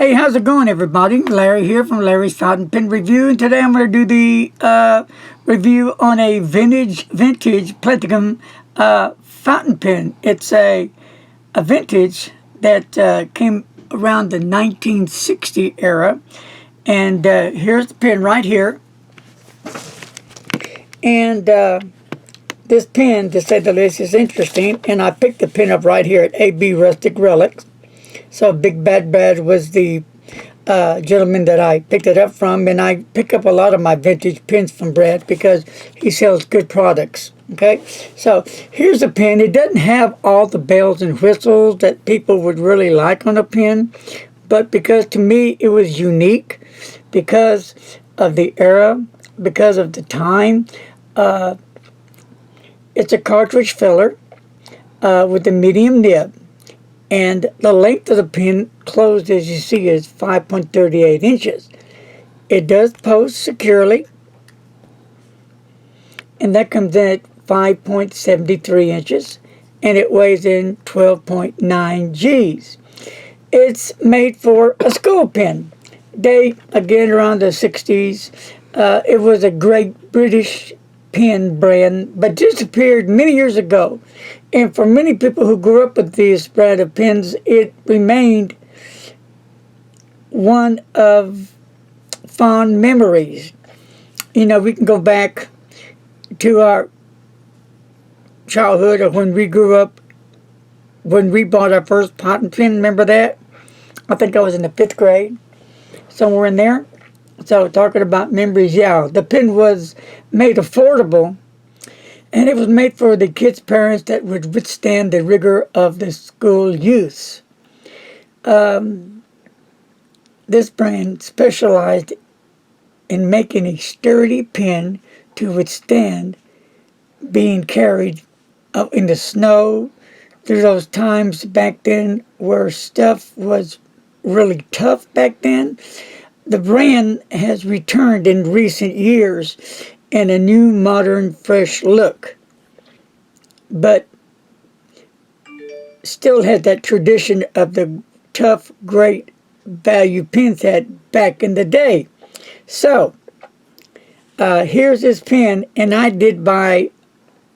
Hey, how's it going, everybody? Larry here from Larry's Fountain Pen Review, and today I'm going to do the review on a vintage Platignum fountain pen. It's a vintage that came around the 1960 era, and here's the pen right here. And this pen, to say the least, is interesting, and I picked the pen up right here at AB Rustic Relics. So Big Bad Brad was the gentleman that I picked it up from, and I pick up a lot of my vintage pens from Brad because he sells good products. Okay, so here's a pen. It doesn't have all the bells and whistles that people would really like on a pen, but because to me it was unique because of the era, because of the time. It's a cartridge filler with a medium nib. And the length of the pen closed, as you see, is 5.38 inches. It does post securely, and that comes in at 5.73 inches, and it weighs in 12.9 G's. It's made for a school pen. Date, again, around the 60s. It was a great British pen brand, but disappeared many years ago. And for many people who grew up with this brand of pens, it remained one of fond memories. You know, we can go back to our childhood or when we grew up, when we bought our first fountain pen. Remember that? I think I was in the 5th grade, somewhere in there. So talking about memories, yeah, the pen was made affordable, and it was made for the kids' parents that would withstand the rigor of the school use. This brand specialized in making a sturdy pen to withstand being carried out in the snow through those times back then where stuff was really tough back then. The brand has returned in recent years in a new, modern, fresh look, but still had that tradition of the tough, great value pens had back in the day. So, here's this pen, and I did buy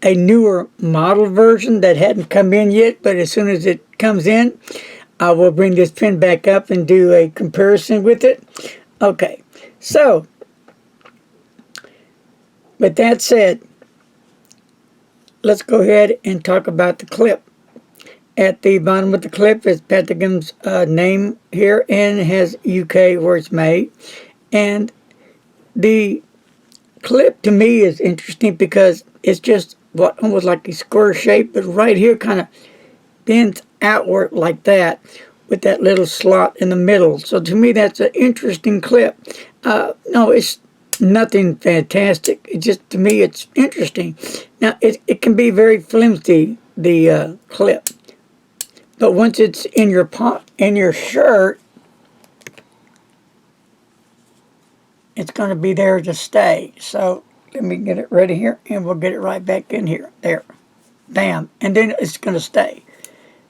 a newer model version that hadn't come in yet, but as soon as it comes in, I will bring this pen back up and do a comparison with it. Okay, so, with that said, let's go ahead and talk about the clip. At the bottom of the clip is Platignum's name here, and it has UK where it's made. And the clip to me is interesting because it's just what almost like a square shape, but right here kind of bends outward like that with that little slot in the middle. So to me that's an interesting clip. No, it's nothing fantastic. It just, to me, it's interesting. Now it can be very flimsy, the clip, but once it's in your shirt, it's going to be there to stay. So let me get it ready here, and we'll get it right back in here. There, bam, and then it's going to stay.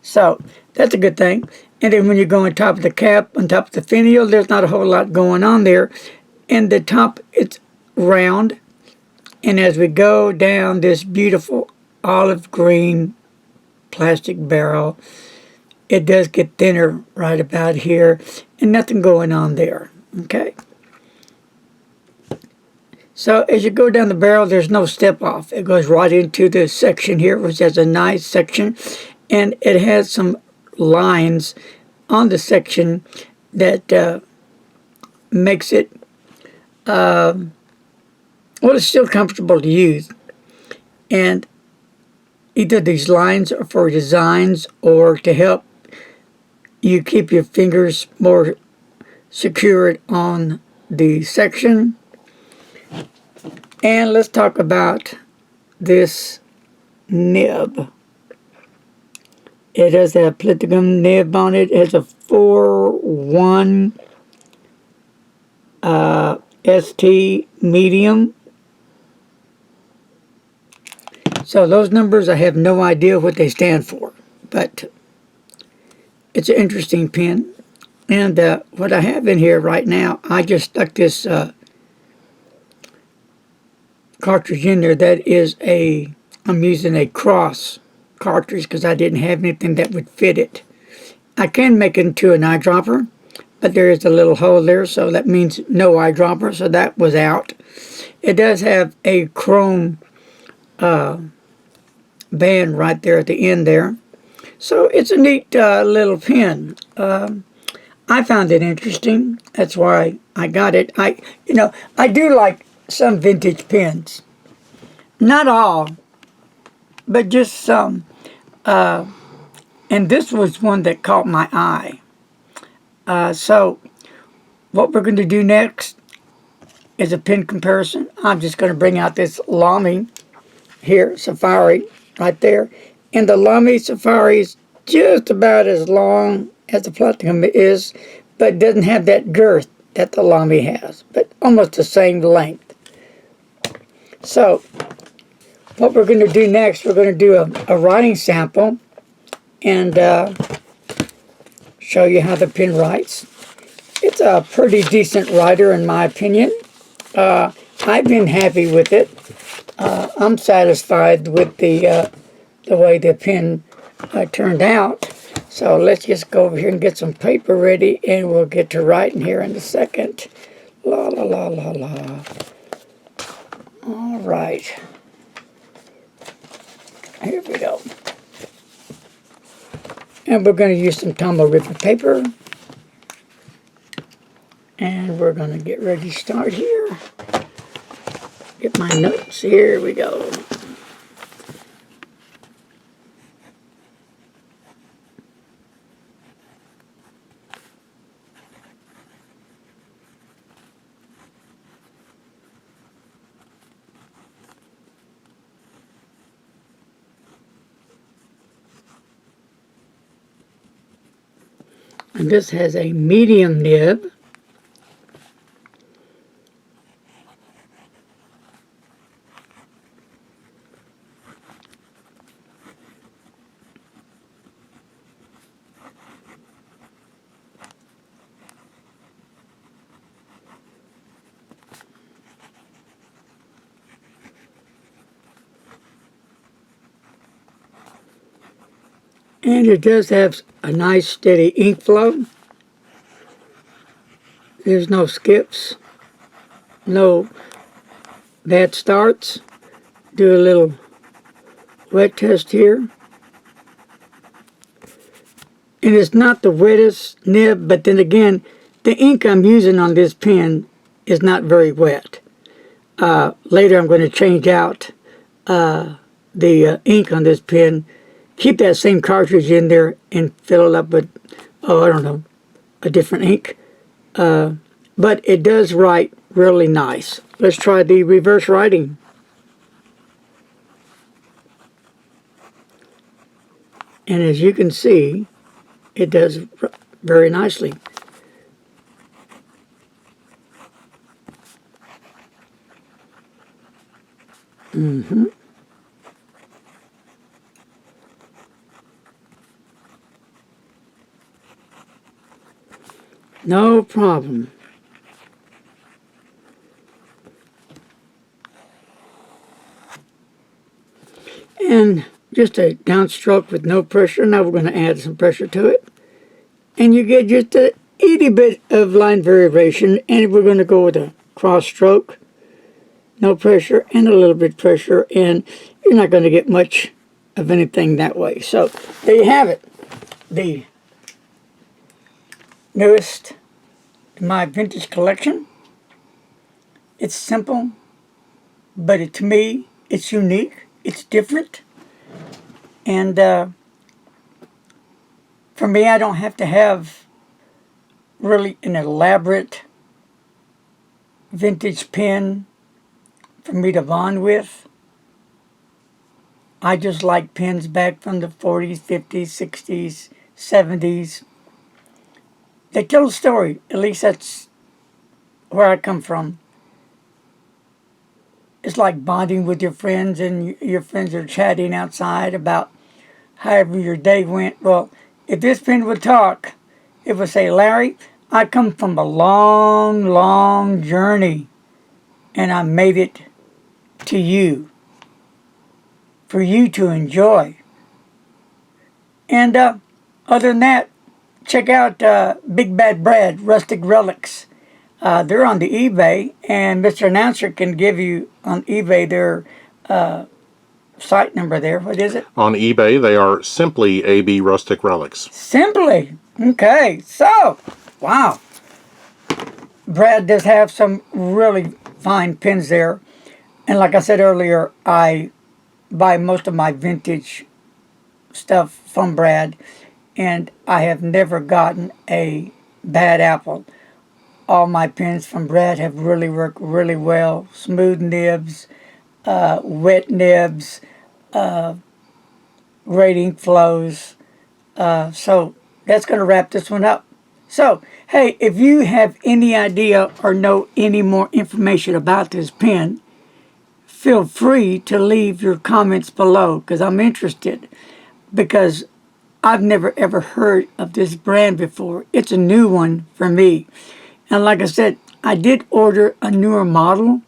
So that's a good thing. And then when you go on top of the cap, on top of the finial, there's not a whole lot going on there. And the top, it's round. And as we go down this beautiful olive green plastic barrel, it does get thinner right about here, and nothing going on there. Okay. So as you go down the barrel, there's no step off. It goes right into this section here, which has a nice section, and it has some lines on the section that makes it, well, it's still comfortable to use. And either these lines are for designs or to help you keep your fingers more secured on the section. And let's talk about this nib. It has a Platignum nib on it. It has a 4-1 ST medium. So those numbers, I have no idea what they stand for, but it's an interesting pen. And what I have in here right now, I just stuck this cartridge in there. That is I'm using a cross cartridge because I didn't have anything that would fit it. I can make it into an eyedropper, but there is a little hole there, so that means no eyedropper, so that was out. It does have a chrome band right there at the end there. So it's a neat little pen. I found it interesting. That's why I got it. I do like some vintage pens. Not all, but just some. And this was one that caught my eye. So what we're going to do next is a pen comparison. I'm just going to bring out this Lamy here, Safari, right there. And the Lamy Safari is just about as long as the Platignum is, but doesn't have that girth that the Lamy has, but almost the same length. So what we're going to do next, we're going to do a writing sample and show you how the pen writes. It's a pretty decent writer in my opinion. I've been happy with it. I'm satisfied with the way the pen turned out. So let's just go over here and get some paper ready, and we'll get to writing here in a second. La la la la la. All right. Here we go. And we're going to use some Tomo River paper. And we're going to get ready to start here. Get my notes. Here we go. And this has a medium nib. And it does have a nice steady ink flow. There's no skips, no bad starts. Do a little wet test here. And it's not the wettest nib, but then again, the ink I'm using on this pen is not very wet. Later I'm going to change out the ink on this pen, keep that same cartridge in there and fill it up with, I don't know, a different ink. But it does write really nice. Let's try the reverse writing. And as you can see, it does very nicely. No problem. And just a downstroke with no pressure. Now we're going to add some pressure to it. And you get just a itty bit of line variation. And we're going to go with a cross stroke. No pressure and a little bit pressure. And you're not going to get much of anything that way. So there you have it. The newest to my vintage collection. It's simple, but to me, it's unique. It's different. And for me, I don't have to have really an elaborate vintage pen for me to bond with. I just like pens back from the 40s, 50s, 60s, 70s. They tell a story. At least that's where I come from. It's like bonding with your friends, and your friends are chatting outside about however your day went. Well, if this pen would talk, it would say, Larry, I come from a long, long journey, and I made it to you for you to enjoy. And other than that, check out Big Bad Brad, Rustic Relics. They're on the eBay, and Mr. Announcer can give you on eBay their site number there. What is it? On eBay, they are simply AB Rustic Relics. Simply. Okay, so, wow. Brad does have some really fine pins there. And like I said earlier, I buy most of my vintage stuff from Brad, and I have never gotten a bad apple. All my pins from Brad have really worked really well. Smooth nibs, wet nibs, rating flows. So that's going to wrap this one up. So, hey, if you have any idea or know any more information about this pen, feel free to leave your comments below because I'm interested, because I've never ever heard of this brand before. It's a new one for me. And like I said, I did order a newer model,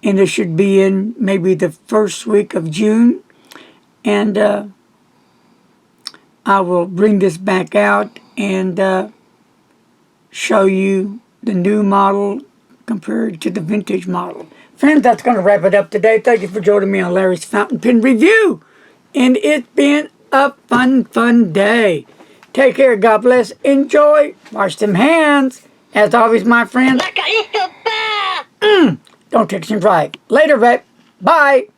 and it should be in maybe the first week of June. And I will bring this back out and show you the new model compared to the vintage model. Friends, that's going to wrap it up today. Thank you for joining me on Larry's Fountain Pen Review. And it's been a fun day. Take care. God bless. Enjoy. Wash them hands. As always, my friends. Don't text and drive. Later, vet. Bye.